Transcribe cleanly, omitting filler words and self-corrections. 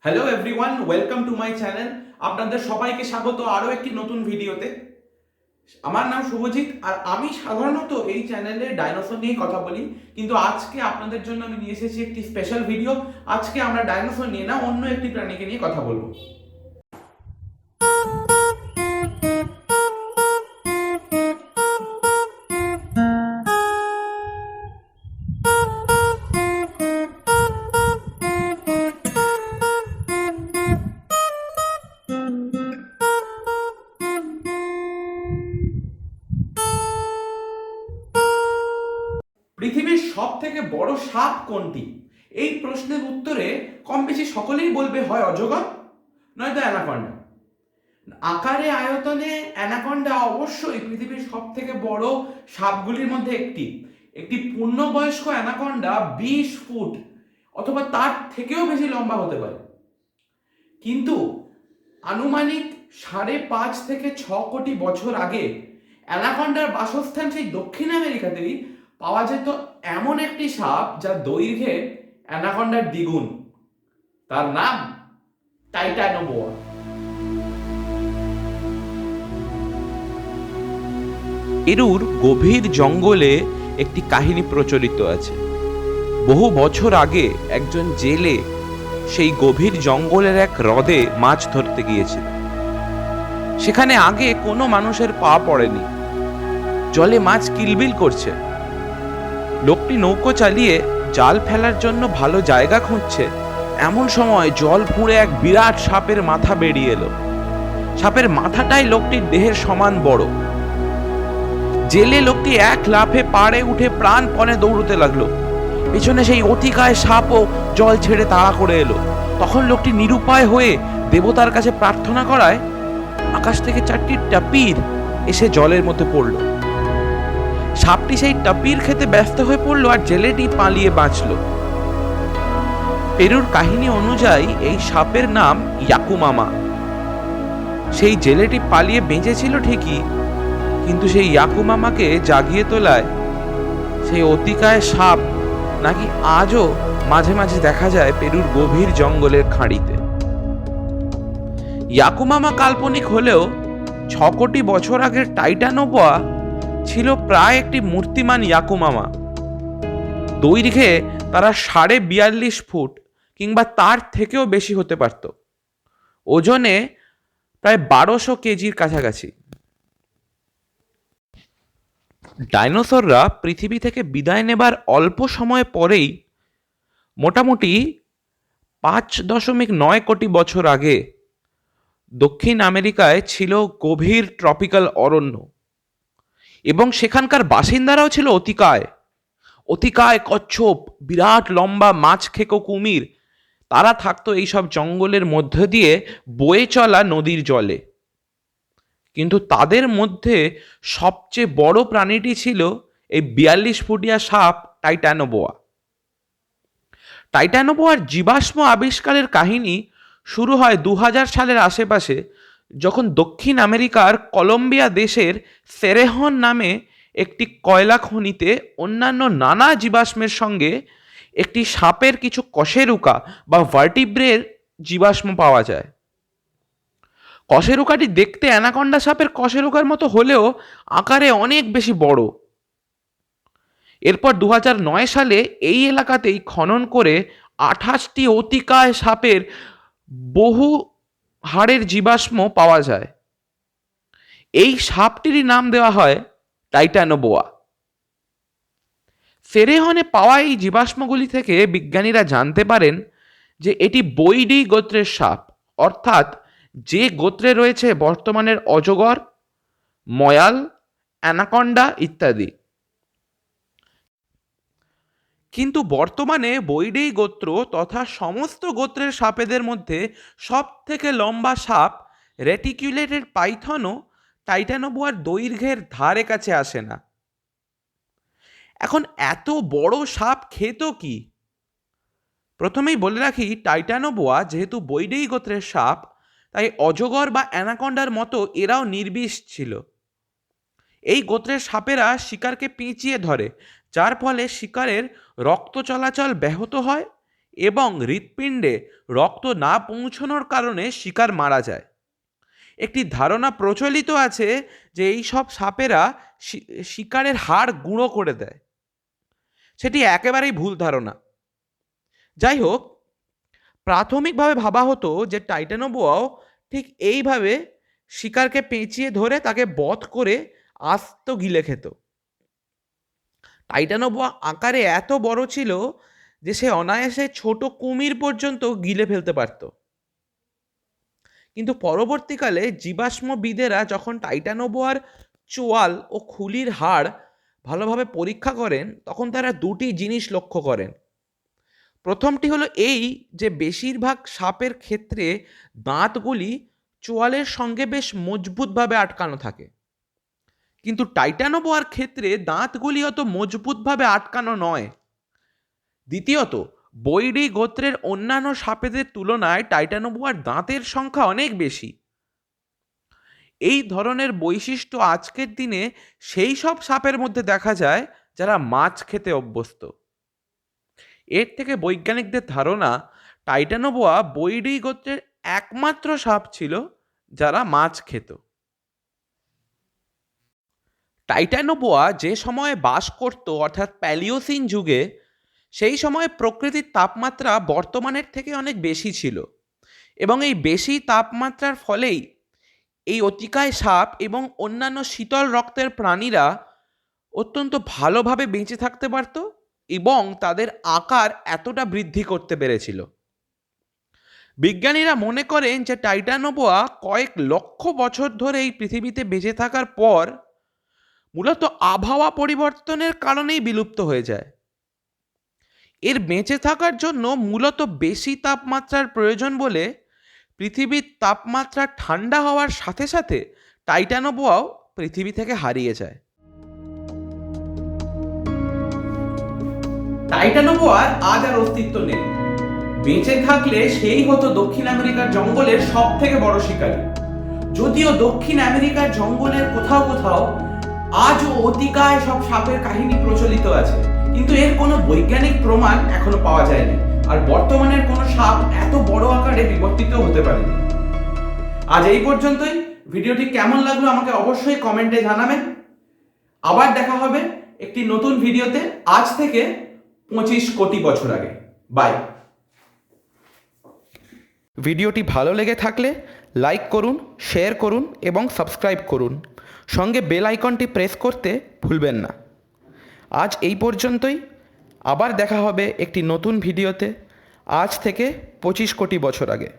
Hello everyone, welcome to my channel. আপনাদের সবাইকে স্বাগত আরও একটি নতুন ভিডিওতে। আমার নাম শুভজিৎ আর আমি সাধারণত এই চ্যানেলে ডাইনোসর নিয়ে কথা বলি, কিন্তু আজকে আপনাদের জন্য আমি নিয়ে এসেছি একটি স্পেশাল ভিডিও। আজকে আমরা ডাইনোসর নিয়ে না অন্য একটি প্রাণীকে নিয়ে কথা বলবো। পৃথিবীর সব থেকে বড় সাপ কোনটি? এই প্রশ্নের উত্তরে কম বেশি সকলেই বলবে হয় অজগর, নয়তো অ্যানাকন্ডা। আকারে আয়তনে অ্যানাকন্ডা অবশ্যই পৃথিবীর সব থেকে বড় সাপগুলির মধ্যে একটি। একটি পূর্ণবয়স্ক অ্যানাকন্ডা 20 ফুট অথবা তার থেকেও বেশি লম্বা হতে পারে। কিন্তু আনুমানিক 5.5 থেকে 6 কোটি বছর আগে অ্যানাকন্ডার বাসস্থান সেই দক্ষিণ আমেরিকাতেই পাওয়া যেত এমন একটি সাপ যার দৈর্ঘ্যে অ্যানাকন্ডার দ্বিগুণ। তার নাম টাইটানোবোয়া। পেরুর গভীর জঙ্গলে একটি কাহিনী প্রচলিত আছে। বহু বছর আগে একজন জেলে সেই গভীর জঙ্গলের এক হ্রদে মাছ ধরতে গিয়েছিল। সেখানে আগে কোনো মানুষের পা পড়েনি। জলে মাছ কিলবিল করছে। লোকটি নৌকো চালিয়ে জাল ফেলার জন্য ভালো জায়গা খুঁজছে। এমন সময় জল ফুঁড়ে এক বিরাট সাপের মাথা বেরিয়ে এলো। সাপের মাথাটাই লোকটির দেহের সমান বড়। জেলে লোকটি এক লাফে পাড়ে উঠে প্রাণপণে দৌড়তে লাগলো। পেছনে সেই অতিকায় সাপও জল ছেড়ে তাড়া করে এলো। তখন লোকটি নিরুপায় হয়ে দেবতার কাছে প্রার্থনা করায় আকাশ থেকে 4টি টাপির এসে জলের মধ্যে পড়ল। সাপটি সেই টাপির খেতে ব্যস্ত হয়ে পড়লো আর জেলেটি পালিয়ে বাঁচল। পেরুর কাহিনী অনুযায়ী এই সাপের নাম ইয়াকুমামা। সেই জেলেটি পালিয়ে বেঁচেছিল ঠিকই, কিন্তু সেই ইয়াকুমামাকে জাগিয়ে তোলায় সেই অতিকায় সাপ নাকি আজও মাঝে মাঝে দেখা যায় পেরুর গভীর জঙ্গলের খাঁড়িতে। ইয়াকুমামা কাল্পনিক হলেও 6 কোটি বছর আগের টাইটানোবোয়া ছিল প্রায় একটি মূর্তিমান ইয়াকুমামা। দৈর্ঘ্যে তারা 42.5 ফুট কিংবা তার থেকেও বেশি হতে পারত। ওজনে প্রায় 1200 কেজির কাছাকাছি। ডাইনোসররা পৃথিবী থেকে বিদায় নেবার অল্প সময় পরেই, মোটামুটি 5.9 কোটি বছর আগে, দক্ষিণ আমেরিকায় ছিল গভীর ট্রপিক্যাল অরণ্য এবং সেখানকার বাসিন্দারাও ছিল অতিকায়। অতিকায় কচ্ছপ, বিরাট লম্বা মাছ খেকো কুমির, তারা থাকতো এইসব জঙ্গলের মধ্য দিয়ে বয়ে চলা নদীর জলে। কিন্তু তাদের মধ্যে সবচেয়ে বড় প্রাণীটি ছিল এই 42 ফুটিয়া সাপ টাইটানোবোয়া। টাইটানোবোয়ার জীবাশ্ম আবিষ্কারের কাহিনী শুরু হয় 2000 সালের আশেপাশে, যখন দক্ষিণ আমেরিকার কলম্বিয়া দেশের সেরেহন নামে একটি কয়লা খনিতে অন্যান্য নানা জীবাশ্মের সঙ্গে একটি সাপের কিছু কশেরুকা বা ভার্টিব্রের জীবাশ্ম পাওয়া যায়। কশেরুকাটি দেখতে অ্যানাকন্ডা সাপের কশেরুকার মতো হলেও আকারে অনেক বেশি বড়। এরপর 2009 সালে এই এলাকাতেই খনন করে 28টি অতিকায় সাপের বহু হাড়ের জীবাশ্ম পাওয়া যায়। এই সাপটিরই নাম দেওয়া হয় টাইটানোবোয়া। সেরেহনে পাওয়া এই জীবাশ্মগুলি থেকে বিজ্ঞানীরা জানতে পারেন যে এটি বৈডি গোত্রের সাপ, অর্থাৎ যে গোত্রে রয়েছে বর্তমানের অজগর, ময়াল, অ্যানাকন্ডা ইত্যাদি। কিন্তু বর্তমানে বৈডেই গোত্র তথা সমস্ত গোত্রের সাপেদের মধ্যে সব থেকে লম্বা সাপ রেটিকুলেটেড পাইথনও টাইটানোবোয়ার দৈর্ঘ্যের ধারে কাছে আসে না। এখন এত বড় সাপ খেত কি? প্রথমেই বলে রাখি, টাইটানোবোয়া যেহেতু বৈডেই গোত্রের সাপ, তাই অজগর বা অ্যানাকন্ডার মতো এরাও নির্বিষ ছিল। এই গোত্রের সাপেরা শিকারকে পেঁচিয়ে ধরে, যার ফলে শিকারের রক্ত চলাচল ব্যাহত হয় এবং হৃৎপিণ্ডে রক্ত না পৌঁছানোর কারণে শিকার মারা যায়। একটি ধারণা প্রচলিত আছে যে এই সব সাপেরা শিকারের হাড় গুঁড়ো করে দেয়। সেটি একেবারেই ভুল ধারণা। যাই হোক, প্রাথমিকভাবে ভাবা হতো যে টাইটানোবোয়াও ঠিক এইভাবে শিকারকে পেঁচিয়ে ধরে তাকে বধ করে আস্ত গিলে খেত। টাইটানোবোয়া আকারে এত বড় ছিল যে সে অনায়াসে ছোট কুমির পর্যন্ত গিলে ফেলতে পারত। কিন্তু পরবর্তীকালে জীবাশ্মবিদেরা যখন টাইটানোবোয়ার চোয়াল ও খুলির হাড় ভালোভাবে পরীক্ষা করেন, তখন তারা দুটি জিনিস লক্ষ্য করেন। প্রথমটি হলো এই যে বেশিরভাগ সাপের ক্ষেত্রে দাঁতগুলি চোয়ালের সঙ্গে বেশ মজবুতভাবে আটকানো থাকে, কিন্তু টাইটানোবোয়ার ক্ষেত্রে দাঁতগুলি অত মজবুতভাবে আটকানো নয়। দ্বিতীয়ত, বৈরি গোত্রের অন্যান্য সাপেদের তুলনায় টাইটানোবোয়ার দাঁতের সংখ্যা অনেক বেশি। এই ধরনের বৈশিষ্ট্য আজকের দিনে সেই সব সাপের মধ্যে দেখা যায় যারা মাছ খেতে অভ্যস্ত। এর থেকে বৈজ্ঞানিকদের ধারণা টাইটানোবোয়া বৈরি গোত্রের একমাত্র সাপ ছিল যারা মাছ খেত। টাইটানোবোয়া যে সময়ে বাস করত, অর্থাৎ প্যালিওসিন যুগে, সেই সময় প্রকৃতির তাপমাত্রা বর্তমানের থেকে অনেক বেশি ছিল, এবং এই বেশি তাপমাত্রার ফলেই এই অতিকায় সাপ এবং অন্যান্য শীতল রক্তের প্রাণীরা অত্যন্ত ভালোভাবে বেঁচে থাকতে পারত এবং তাদের আকার এতটা বৃদ্ধি করতে পেরেছিল। বিজ্ঞানীরা মনে করেন যে টাইটানোবোয়া কয়েক লক্ষ বছর ধরে এই পৃথিবীতে বেঁচে থাকার পর মূলত আবহাওয়া পরিবর্তনের কারণেই বিলুপ্ত হয়ে যায়। এর বেঁচে থাকার জন্য মূলত বেশি তাপমাত্রার প্রয়োজন বলে পৃথিবীর তাপমাত্রা ঠান্ডা হওয়ার সাথে সাথে টাইটানোবোয়াও পৃথিবী থেকে হারিয়ে যায়। টাইটানোবোয়ার আজ আর অস্তিত্ব নেই। বেঁচে থাকলে সেই হতো দক্ষিণ আমেরিকার জঙ্গলের সব থেকে বড় শিকারী। যদিও দক্ষিণ আমেরিকার জঙ্গলের কোথাও কোথাও আজও অতিকায় সব সাপের কাহিনী প্রচলিত আছে, কিন্তু এর কোনো বৈজ্ঞানিক প্রমাণ এখনো পাওয়া যায়নি, আর বর্তমানের কোনো সাপ এত বড় আকারে বিবর্তিত হতে পারেনি। আজ এই পর্যন্তই। ভিডিওটি কেমন লাগলো আমাকে অবশ্যই কমেন্টে জানাবেন। আবার দেখা হবে একটি নতুন ভিডিওতে, আজ থেকে 25 কোটি বছর আগে। বাই। ভিডিওটি ভালো লেগে থাকলে লাইক করুন, শেয়ার করুন এবং সাবস্ক্রাইব করুন। সঙ্গে বেল আইকনটি প্রেস করতে ভুলবেন না। আজ এই পর্যন্তই। আবার দেখা হবে একটি নতুন ভিডিওতে, আজ থেকে 25 কোটি বছর আগে।